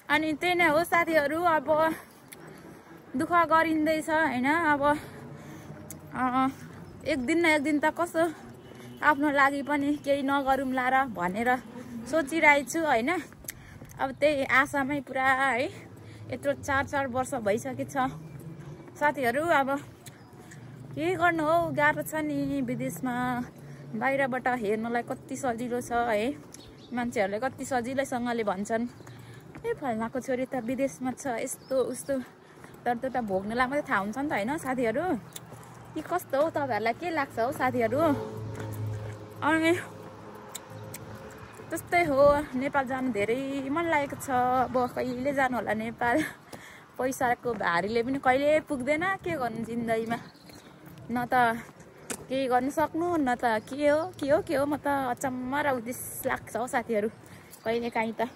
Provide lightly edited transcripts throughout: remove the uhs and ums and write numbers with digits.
अनि त्यही नै हो साथीहरू। अब दुःख गरिँदैछ हैन। अब एक दिन न एक दिन त कसो आफ्नो लागि पनि केही नगरौँला र भनेर सोचिरहेको छु हैन। अब त्यही आशामै पुरा है। यत्रो 4 वर्ष भइसकेछ साथीहरू। अब के गर्नु हो, गाह्रो छ नि विदेशमा। बाहिरबाट हेर्नलाई कति सजिलो छ है, मान्छेहरूले कति सजिलैसँगले भन्छन् ए फल्नाको छोरी त विदेशमा छ यस्तो उस्तो, तर त्यो त भोग्नेलाई मात्रै थाहा हुन्छ नि त हैन साथीहरू। कि कस्तो हो, तपाईँहरूलाई के लाग्छ हो साथीहरू? अनि त्यस्तै हो, नेपाल जानु धेरै मन लागेको छ। अब कहिले जानु होला नेपाल, पैसाको भारीले पनि कहिले पुग्दैन। के गर्नु जिन्दगीमा, न त केही गर्नु सक्नु, न त के हो। म त अचम्म र उदेश लाग्छ हो साथीहरू। कहिले काहीँ त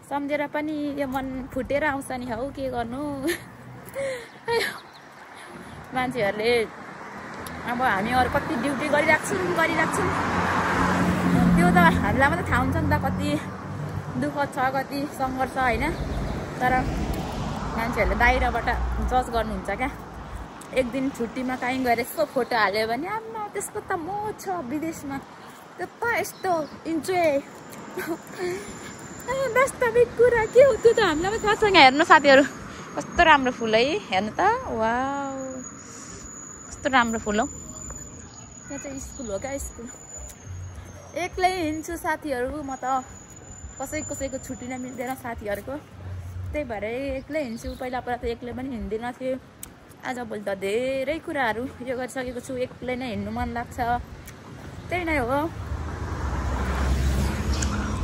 सम्झेर पनि यो मन फुटेर आउँछ नि हौ, के गर्नु। मान्छेहरूले अब हामी अरू कति ड्युटी गरिराख्छौँ। त्यो त हामीलाई मात्रै थाहा हुन्छ नि त कति दुःख छ, कति सङ्घर्ष होइन। तर मान्छेहरूले बाहिरबाट जज गर्नुहुन्छ क्या। एक दिन छुट्टीमा काहीँ गएर यसो फोटो हाल्यो भने आम्मा त्यसको त म छ विदेशमा, त्यो त यस्तो इन्जोय वास्तविक कुरा के हो त्यो त हामीलाई पनि थाहा छैन। हेर्नु साथीहरू कस्तो राम्रो फुल है, हेर्नु त वाउ कस्तो राम्रो फुल हो। यहाँ चाहिँ स्कुल हो क्या, स्कुल। एक्लै हिँड्छु साथीहरू म त, कसैको छुट्टी नै मिल्दैन साथीहरूको। त्यही भएर एक्लै हिँड्छु। पहिला त एक्लै पनि हिँड्दिन थियो। आजभोलि त धेरै कुराहरू यो गरिसकेको छु, एक्लै नै हिँड्नु मन लाग्छ। त्यही नै हो।